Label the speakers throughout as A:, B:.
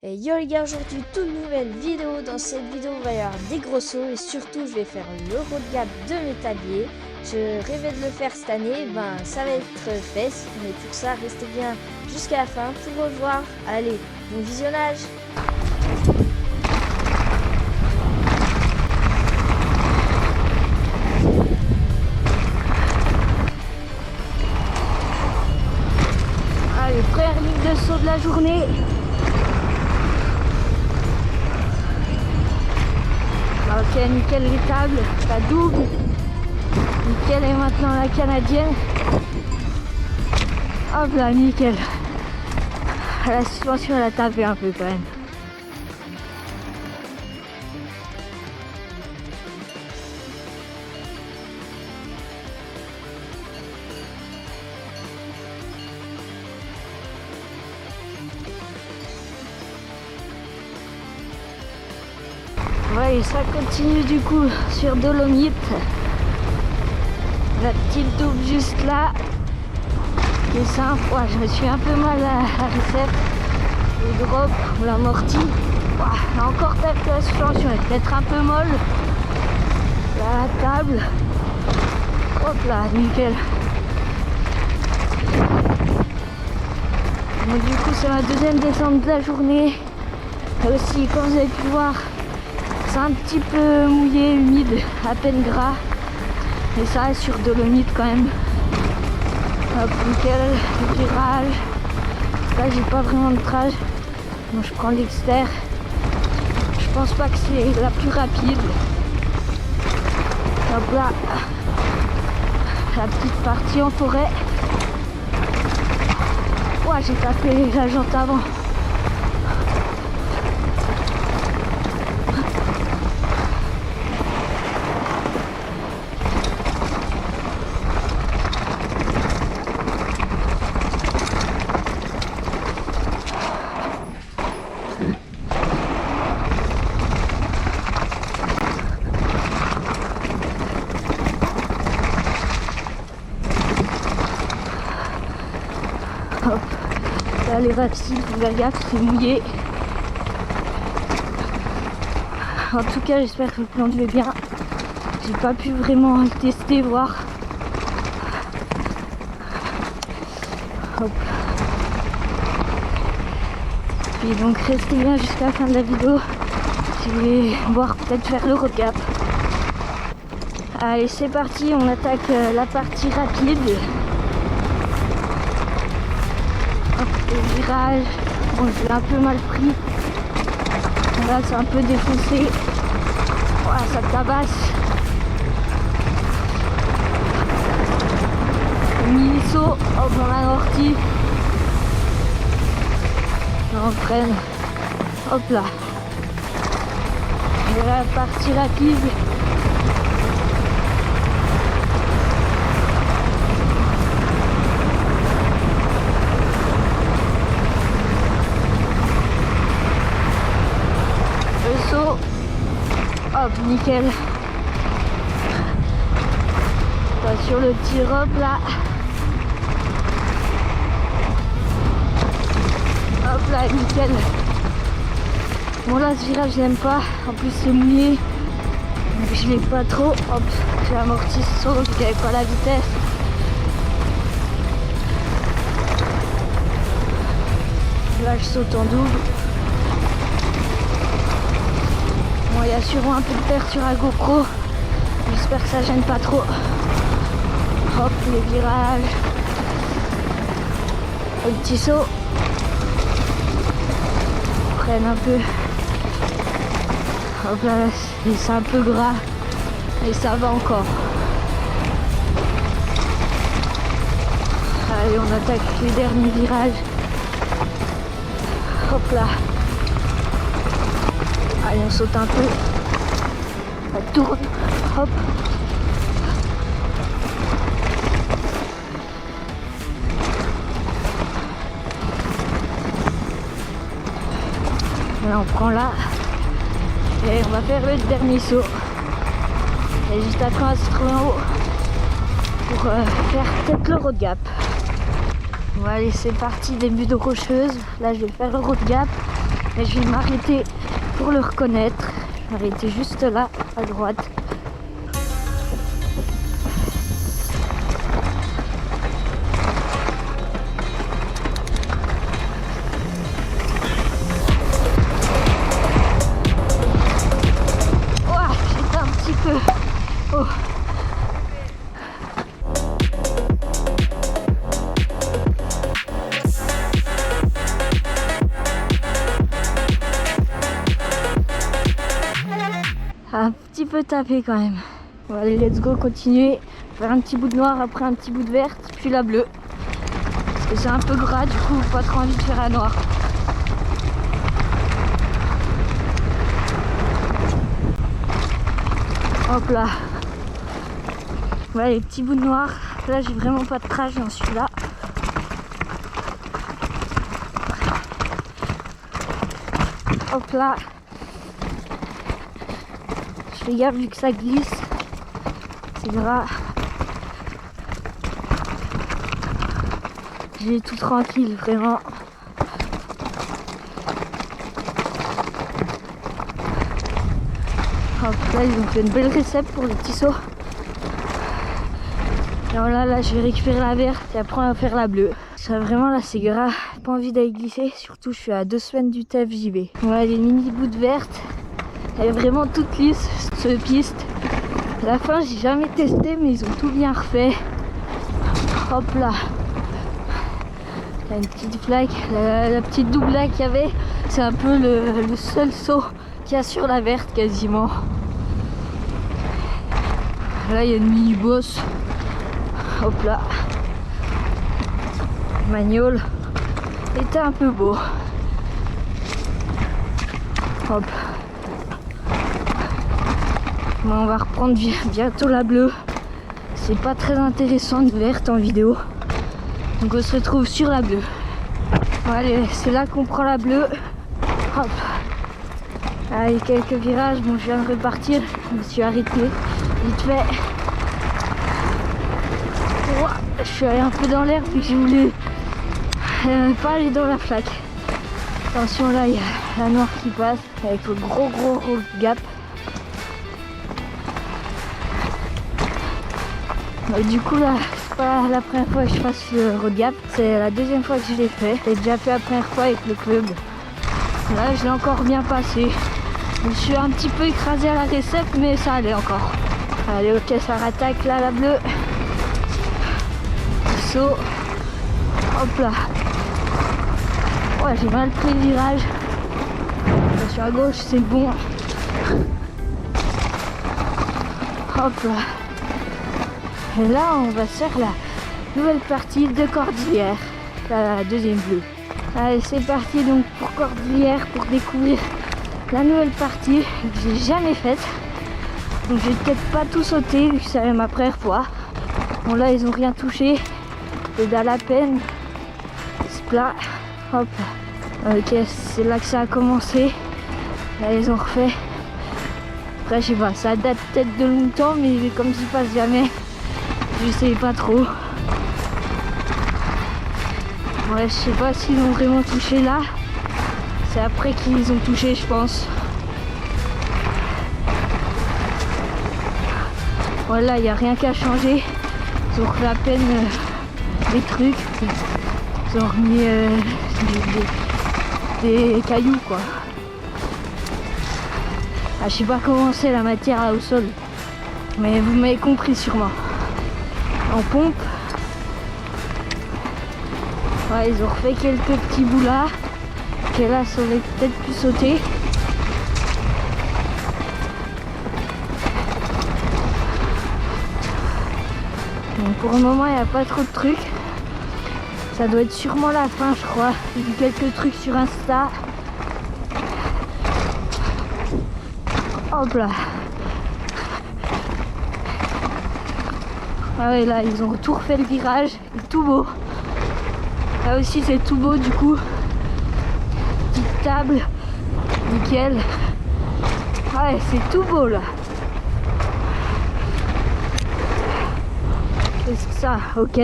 A: Et yo les gars, aujourd'hui toute nouvelle vidéo. Dans cette vidéo il va y avoir des gros sauts et surtout je vais faire le road gap de Métallier. Je rêvais de le faire cette année, ça va être fait, mais pour ça restez bien jusqu'à la fin pour revoir. Allez, bon visionnage. Allez, première ligne de saut de la journée. Ok, nickel les tables, la double, nickel et maintenant la canadienne. Hop là, nickel. La suspension elle a tapé un peu quand même. Ouais, et ça continue du coup sur Dolomite. La petite double juste là. C'est simple. Ouais, je me suis un peu mal à la recette. Le drop ou l'amorti. Ouais, encore tape la suspension, elle est peut-être un peu molle. Là, la table. Hop là, nickel. Donc, du coup, c'est ma deuxième descente de la journée. Et aussi, comme vous avez pu voir, c'est un petit peu mouillé, humide, à peine gras. Et ça reste sur Dolomite quand même. Hop, nickel, le virage. Là, j'ai pas vraiment de trage. Donc je prends l'extérieur. Je pense pas que c'est la plus rapide. Hop là. La petite partie en forêt. Ouais, j'ai tapé la jante avant. Hop, là les racines, faut faire gaffe, c'est mouillé. En tout cas, j'espère que le plan est bien. J'ai pas pu vraiment le tester, voir. Hop. Et donc restez bien jusqu'à la fin de la vidéo. Si vous voulez voir peut-être faire le road gap. Allez, c'est parti, on attaque la partie rapide. Le virage, bon, je l'ai un peu mal pris. Là, c'est un peu défoncé. Voilà, ça tabasse. Mini-saut, hop, on amortit. On freine. Hop là. Et la partie rapide. Hop, nickel. Pas sur le petit hop là. Hop là, nickel. Bon là, ce virage, je l'aime pas. En plus, c'est mouillé. Donc, je l'ai pas trop. Hop, j'ai amorti ce saut, je n'avais pas la vitesse. Là, je saute en double. Bon, il y a sûrement un peu de terre sur la GoPro. J'espère que ça gêne pas trop. Hop, les virages. Un petit saut. On freine un peu. Hop là, c'est un peu gras. Et ça va encore. Allez, on attaque les derniers virages. Hop là. Allez, on saute un peu. Ça tourne. Hop. Là, on prend là. Et on va faire le dernier saut. Et juste après, on va se trouver en haut pour faire peut-être le road gap. Bon allez, c'est parti, début de rocheuse. Là je vais faire le road gap. Et je vais m'arrêter pour le reconnaître. Je vais m'arrêter juste là, à droite. Ouah, j'étais un petit peu... Oh. Un petit peu tapé quand même. Bon, allez, let's go, continuer. Faire un petit bout de noir, après un petit bout de verte, puis la bleue. Parce que c'est un peu gras, du coup, pas trop envie de faire la noire. Hop là. Voilà les petits bouts de noir. Là, j'ai vraiment pas de trace, j'en suis là. Hop là. Je fais gaffe vu que ça glisse. C'est gras. J'ai tout tranquille, vraiment. Hop là, ils ont fait une belle récepte pour les petits sauts. Alors là, je vais récupérer la verte et après on va faire la bleue. Ça vraiment là, c'est gras. Pas envie d'aller glisser. Surtout, je suis à 2 semaines du TEF, j'y vais. Voilà les mini bouts de verte. Elle est vraiment toute lisse, cette piste. À la fin, j'ai jamais testé, mais ils ont tout bien refait. Hop là. Il y a une petite flaque. La petite double là qu'il y avait, c'est un peu le seul saut qu'il y a sur la verte quasiment. Là, il y a une mini bosse. Hop là. Magnol était un peu beau. Hop. Bon, on va reprendre bientôt la bleue. C'est pas très intéressant de verte en vidéo. Donc on se retrouve sur la bleue. Bon, allez, c'est là qu'on prend la bleue. Hop. Allez, quelques virages. Bon, je viens de repartir. Je me suis arrêté vite fait. Ouah, je suis allé un peu dans l'air puis je voulais pas aller dans la flaque. Attention, là, il y a la noire qui passe avec le gros gap. Et du coup là, c'est pas la première fois que je fasse le road gap, c'est la deuxième fois que je l'ai fait. J'ai déjà fait la première fois avec le club. Là je l'ai encore bien passé. Je me suis un petit peu écrasé à la récepte mais ça allait encore. Allez ok, ça rattaque là la bleue. Saut. Hop là. Ouais, j'ai mal pris le virage. Attention à gauche, c'est bon. Hop là. Et là, on va faire la nouvelle partie de Cordillère, la deuxième bleue. Allez, c'est parti donc pour Cordillère, pour découvrir la nouvelle partie que j'ai jamais faite. Donc, je vais peut-être pas tout sauter vu que c'est ma première fois. Bon, là, ils ont rien touché. Pédale à peine. C'est plat. Hop. Ok, c'est là que ça a commencé. Là, ils ont refait. Après, je sais pas, ça date peut-être de longtemps, mais comme j'y passe jamais. Je sais pas trop. Ouais, je sais pas s'ils ont vraiment touché là. C'est après qu'ils ont touché, je pense. Voilà, il n'y a rien qu'à changer. Ils ont refait à peine des trucs. Ils ont remis des cailloux, quoi. Ah, je sais pas comment c'est la matière là au sol. Mais vous m'avez compris sûrement. En pompe. Ouais, ils ont refait quelques petits bouts là. Que là, ça aurait peut-être pu sauter. Donc pour le moment, il n'y a pas trop de trucs. Ça doit être sûrement la fin, je crois. J'ai vu quelques trucs sur Insta. Hop là. Ah ouais, là, ils ont tout refait le virage. C'est tout beau. Là aussi, c'est tout beau, du coup. Petite table. Nickel. Ouais, c'est tout beau, là. Qu'est-ce que ça? Ok.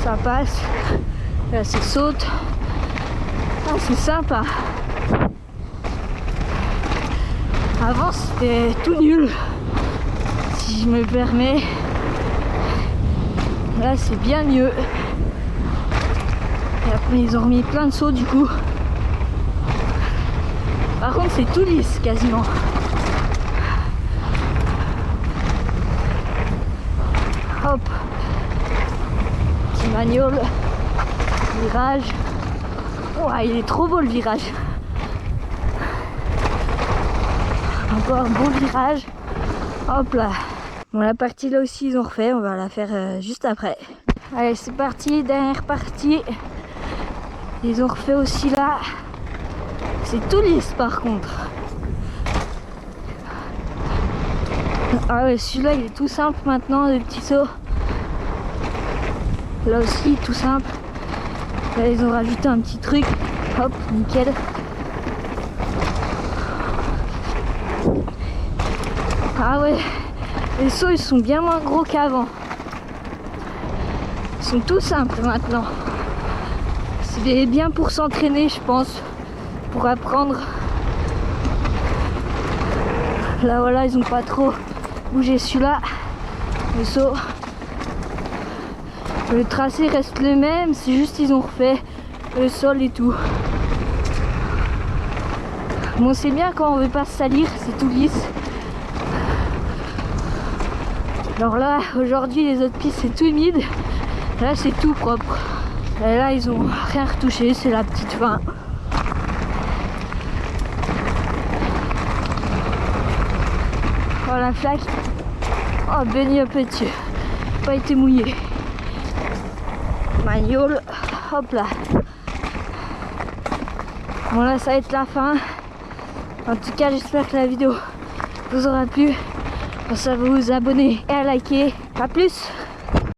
A: Ça passe. Là, ça saute. Ah, c'est sympa. Avant c'était tout nul, si je me permets. Là c'est bien mieux. Et après ils ont remis plein de sauts du coup. Par contre c'est tout lisse quasiment. Hop. Petit magnol. Virage. Ouah, il est trop beau le virage. Encore un beau virage. Hop là. Bon, la partie là aussi ils ont refait. On va la faire juste après. Allez, c'est parti. Dernière partie. Ils ont refait aussi là. C'est tout lisse par contre. Ah ouais, celui-là il est tout simple maintenant, le petit saut. Là aussi tout simple. Là ils ont rajouté un petit truc. Hop, nickel. Ah ouais, les sauts ils sont bien moins gros qu'avant. Ils sont tout simples maintenant. C'est bien pour s'entraîner je pense. Pour apprendre. Là voilà, ils ont pas trop bougé celui-là. Le saut. Le tracé reste le même, c'est juste ils ont refait le sol et tout. Bon, c'est bien quand on veut pas se salir, c'est tout lisse. Alors là, aujourd'hui les autres pistes c'est tout humide. Là c'est tout propre. Et là ils ont rien retouché, c'est la petite fin. Oh la flaque. Oh Benny petit. Pas été mouillé. Magnol. Hop là. Bon là ça va être la fin. En tout cas j'espère que la vidéo vous aura plu. Pensez à vous abonner et à liker. A plus.